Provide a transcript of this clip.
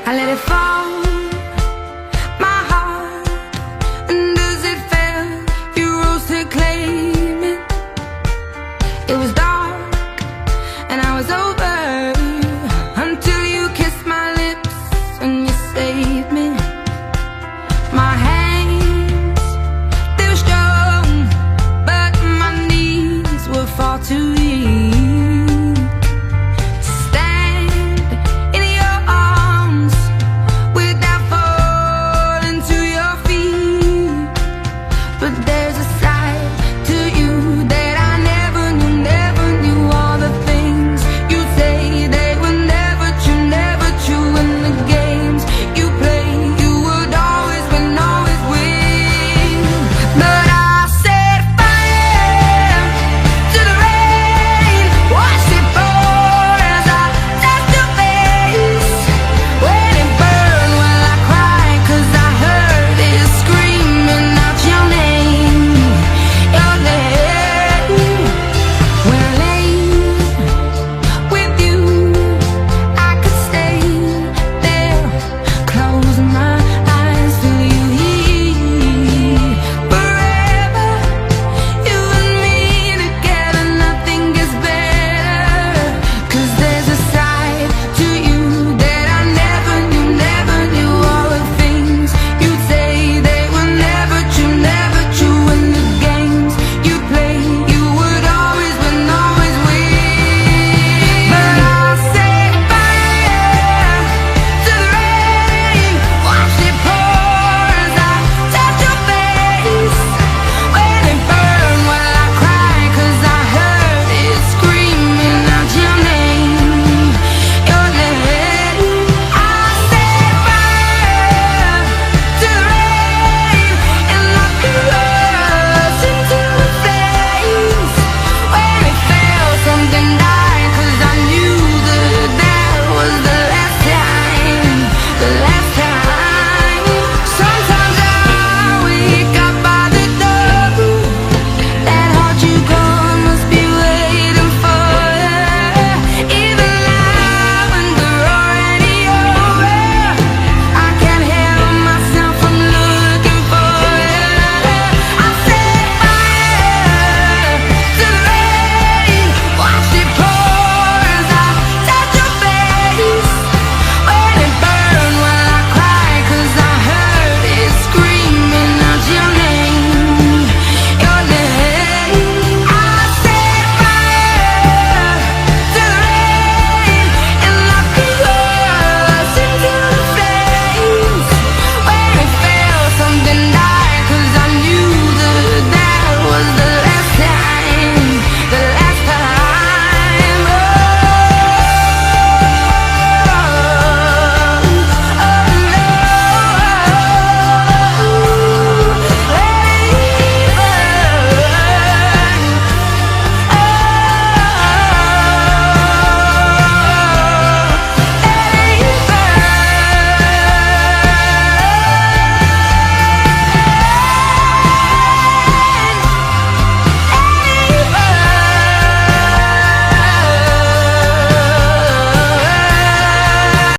I let it fall, my heart, and as it fell, you rose to claim it. It was dark, and I was over, until you kissed my lips and you saved me. My hands, they were strong, but my knees were far too weak. But